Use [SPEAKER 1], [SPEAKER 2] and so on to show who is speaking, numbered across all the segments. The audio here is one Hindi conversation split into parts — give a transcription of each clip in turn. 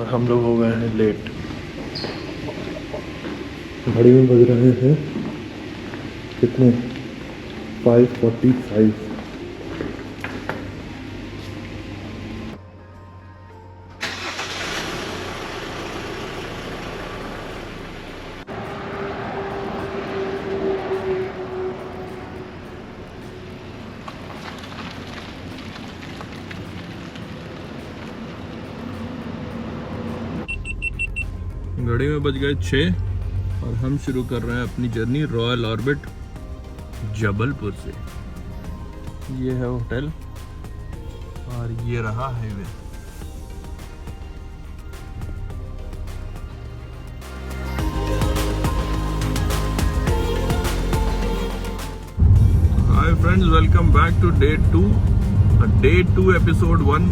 [SPEAKER 1] और हम लोग हो गए हैं लेट। घड़ी में बज रहे हैं कितने, 5:45। घड़ी में बज गए 6 और हम शुरू कर रहे हैं अपनी जर्नी रॉयल ऑर्बिट जबलपुर से। ये है होटल और ये रहा highway. Hi friends, welcome back to day 2 episode 1।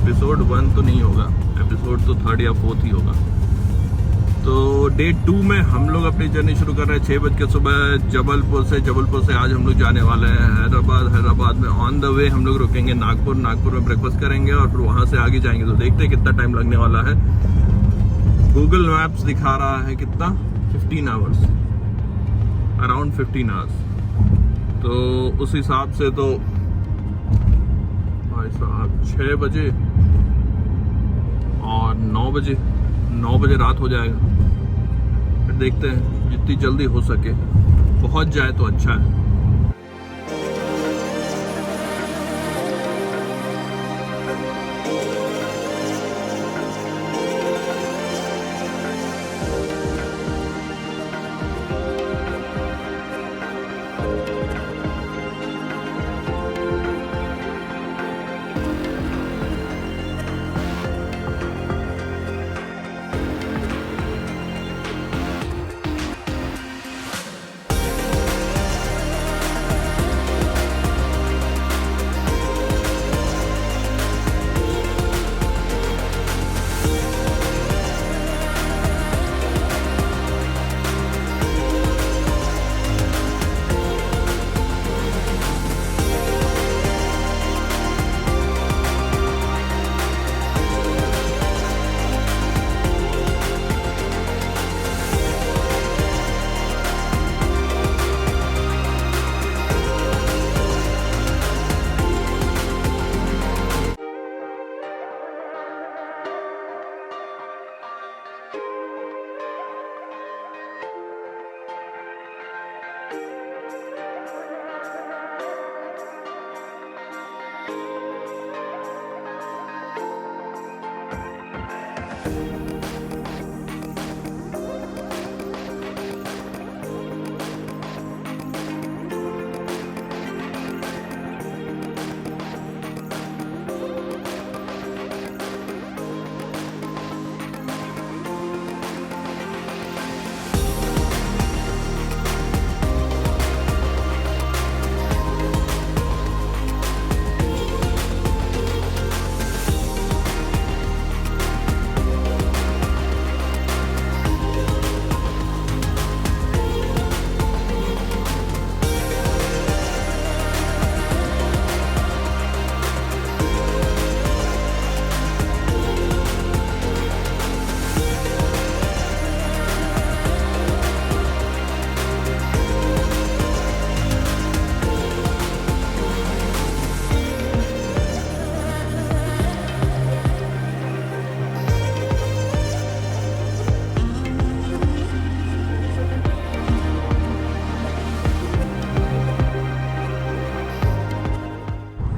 [SPEAKER 1] Episode 1 तो नहीं होगा, एपिसोड तो 3rd या 4th ही होगा। तो डे 2 में हम लोग अपनी जर्नी शुरू कर रहे हैं 6 बज के सुबह जबलपुर से आज हम लोग जाने वाले हैं हैदराबाद में ऑन द वे हम लोग रुकेंगे नागपुर में ब्रेकफास्ट करेंगे और फिर वहां से आगे जाएंगे। तो देखते हैं कितना टाइम लगने वाला है। गूगल मैप्स दिखा रहा है कितना, 15 आवर्स, अराउंड 15 आवर्स। तो उस हिसाब से तो भाई साहब 6 बजे और 9 बजे रात हो जाएगा। फिर देखते हैं जितनी जल्दी हो सके पहुंच जाए तो अच्छा है।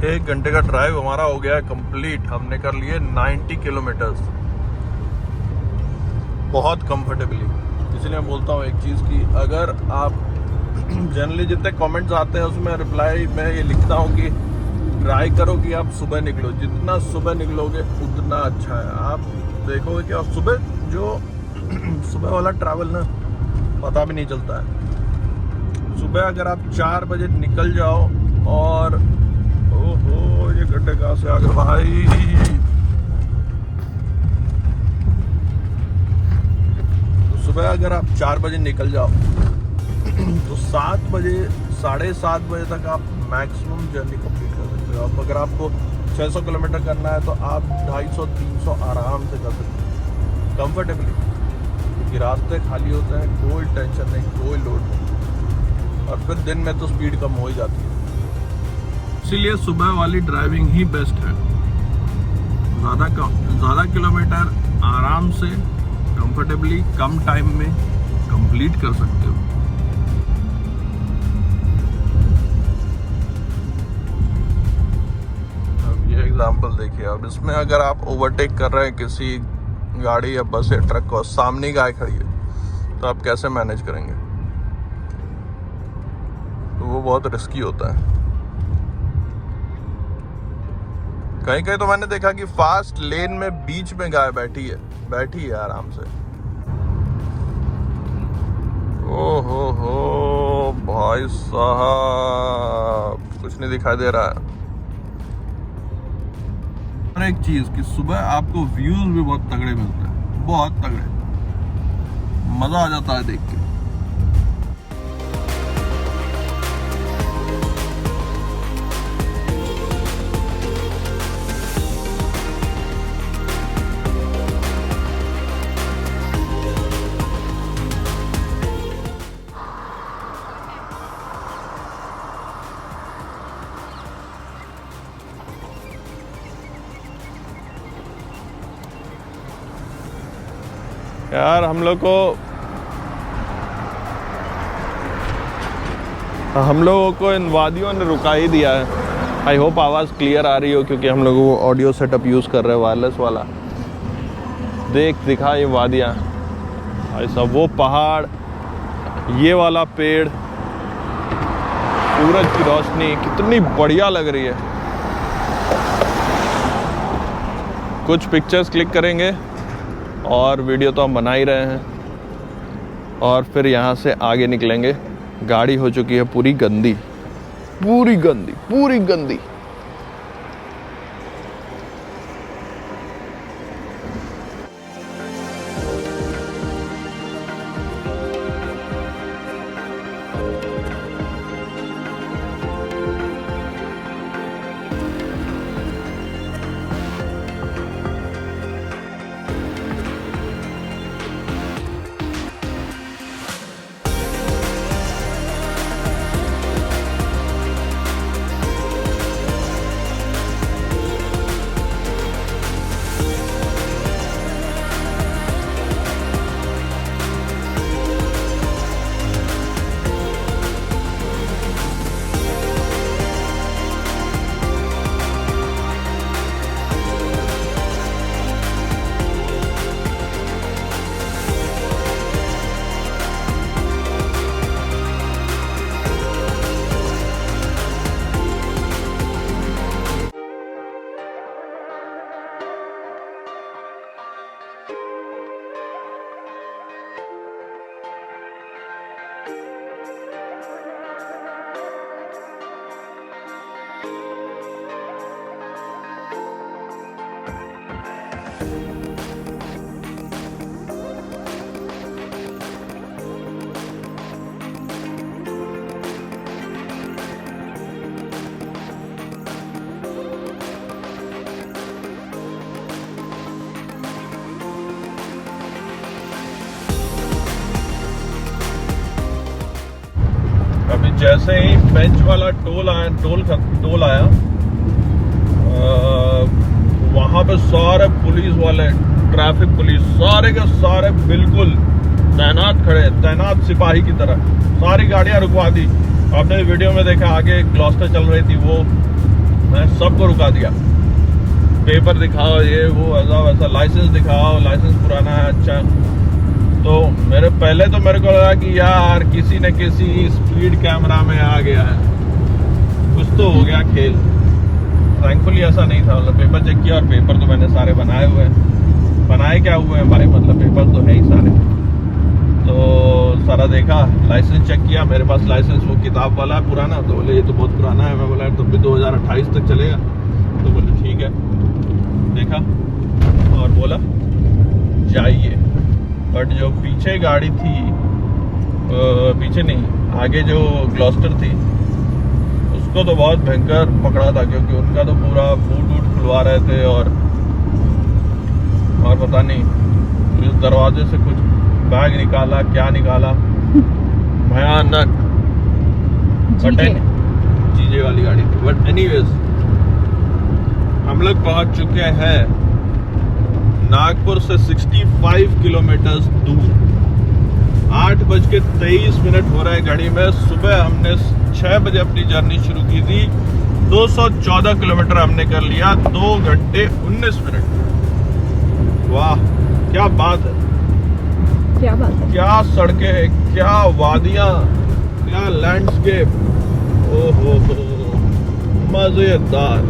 [SPEAKER 1] एक घंटे का ड्राइव हमारा हो गया है कंप्लीट। हमने कर लिए 90 किलोमीटर्स बहुत कंफर्टेबली। इसलिए मैं बोलता हूँ एक चीज़ कि अगर आप जनरली जितने कमेंट्स आते हैं उसमें रिप्लाई में ये लिखता हूँ कि ट्राई करो कि आप सुबह निकलो। जितना सुबह निकलोगे उतना अच्छा है। आप देखोगे कि आप सुबह वाला ट्रैवल ना पता भी नहीं चलता है। सुबह अगर आप 4 बजे निकल जाओ और ओहो ये गड्ढे कहाँ से आ गए भाई। तो सुबह अगर आप 4 बजे निकल जाओ तो 7 बजे 7:30 बजे तक आप मैक्सिमम जर्नी कंप्लीट कर सकते हो। अब अगर आपको 600 किलोमीटर करना है तो आप 250-300 आराम से कर सकते हो। कंफर्टेबली, क्योंकि रास्ते खाली होते हैं, कोई टेंशन नहीं, कोई लोड नहीं, और फिर दिन में तो स्पीड कम हो ही जाती है। इसीलिए सुबह वाली ड्राइविंग ही बेस्ट है। ज़्यादा किलोमीटर आराम से कंफर्टेबली कम टाइम में कंप्लीट कर सकते हो। अब ये एग्जांपल देखिए, अब इसमें अगर आप ओवरटेक कर रहे हैं किसी गाड़ी या बस या ट्रक को, सामने गाय खड़ी है, तो आप कैसे मैनेज करेंगे? तो वो बहुत रिस्की होता है। कहीं कहीं तो मैंने देखा कि फास्ट लेन में बीच में गाय बैठी है आराम से। ओहो भाई साहब, कुछ नहीं दिखाई दे रहा है। और एक चीज कि सुबह आपको व्यूज भी बहुत तगड़े मिलते हैं, बहुत तगड़े, मजा आ जाता है देख के। यार हम लोगों को इन वादियों ने रुका ही दिया है। आई होप आवाज़ क्लियर आ रही हो, क्योंकि हम लोग वो ऑडियो सेटअप यूज़ कर रहे हैं वायरलेस वाला। दिखा ये वादियाँ भाई साहब, वो पहाड़, ये वाला पेड़, सूरज की रोशनी कितनी बढ़िया लग रही है। कुछ पिक्चर्स क्लिक करेंगे और वीडियो तो हम बना ही रहे हैं, और फिर यहाँ से आगे निकलेंगे। गाड़ी हो चुकी है पूरी गंदी, पूरी गंदी, पूरी गंदी। जैसे ही बेंच वाला टोल आया, वहां पे सारे पुलिस वाले, ट्रैफिक पुलिस, सारे के सारे बिल्कुल तैनात सिपाही की तरह सारी गाड़ियां रुकवा दी। आपने वीडियो में देखा, आगे ग्लॉस्टर चल रही थी, वो मैं सबको रुका दिया। पेपर दिखाओ, ये वो, ऐसा वैसा, लाइसेंस दिखाओ, लाइसेंस पुराना है, अच्छा। तो मेरे को लगा कि यार किसी न किसी स्पीड कैमरा में आ गया है, कुछ तो हो गया खेल। थैंकफुली ऐसा नहीं था। मतलब पेपर चेक किया, और पेपर तो मैंने सारे बनाए हुए हैं। बनाए क्या हुए हैं भाई, मतलब पेपर तो है ही सारे। तो सारा देखा, लाइसेंस चेक किया, मेरे पास लाइसेंस वो किताब वाला है पुराना। तो बोले ये तो बहुत पुराना है। मैं बोला तब भी 2028 तक चलेगा। तो बोले ठीक है। देखा और बोला जाइए। बट जो पीछे गाड़ी थी, पीछे नहीं, आगे जो ग्लॉस्टर थी, उसको तो बहुत भयंकर पकड़ा था, क्योंकि उनका तो पूरा बूट खुलवा रहे थे। और पता नहीं, इस दरवाजे से कुछ बैग निकाला, क्या निकाला, भयानक। जीजे वाली गाड़ी थी। बट एनीवेज हम लोग पहुंच चुके हैं नागपुर से 65 किलोमीटर दूर। 8:23 हो रहा है घड़ी में। सुबह हमने 6 बजे अपनी जर्नी शुरू की थी। 214 किलोमीटर हमने कर लिया 2 घंटे 19 मिनट। वाह क्या बात है,
[SPEAKER 2] क्या बात है,
[SPEAKER 1] क्या सड़कें, क्या वादियां, क्या लैंडस्केप, ओहो मजेदार।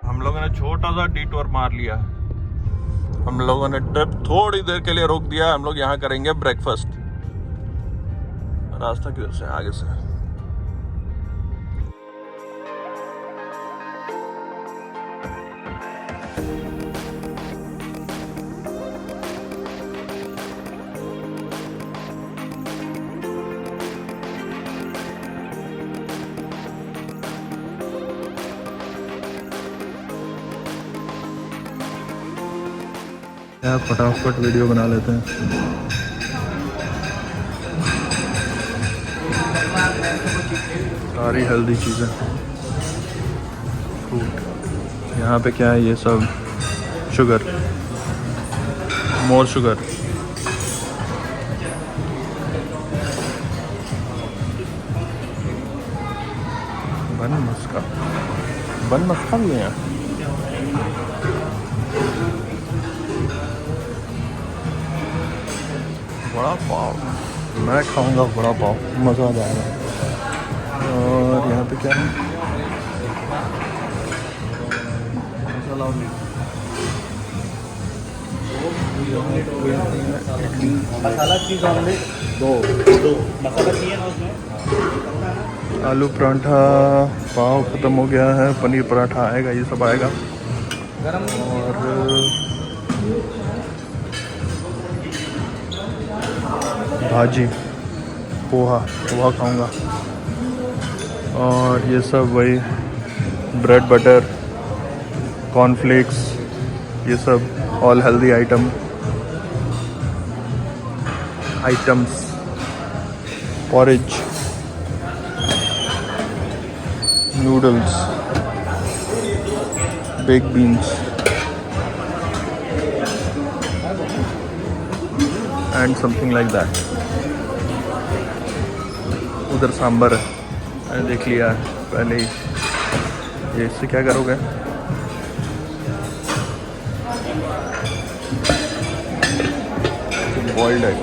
[SPEAKER 1] हम लोगों ने छोटा सा डिटूर मार लिया। हम लोगों ने ट्रिप थोड़ी देर के लिए रोक दिया। हम लोग यहाँ करेंगे ब्रेकफास्ट। रास्ता किधर से? आगे से। यार फटाफट वीडियो बना लेते हैं। सारी हेल्दी चीज़ें, फ्रूट। यहाँ पे क्या है? ये सब शुगर, मोर शुगर। बन मस्का भी है यहाँ। बड़ा पाव, मैं खाऊंगा बड़ा पाव, मज़ा आ जाएगा। और यहाँ पे क्या है?
[SPEAKER 3] मसाला चीज़ ऑमलेट दो मसाला चाहिए ना उसमें।
[SPEAKER 1] आलू पराठा, पाव ख़त्म हो गया है, पनीर पराठा आएगा, ये सब आएगा। और भाजी, पोहा खाऊंगा। और ये सब वही ब्रेड बटर, कॉर्नफ्लेक्स, ये सब all healthy items, porridge, noodles, bake beans and something like that. उधर सांभर है, मैंने देख लिया है पहले ही। ये इससे क्या करोगे? Boiled egg,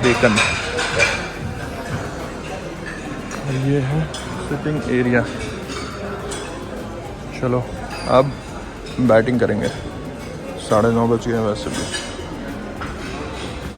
[SPEAKER 1] bacon. ये है सिटिंग एरिया। चलो अब बैटिंग करेंगे। 9:30 बज गए वैसे भी।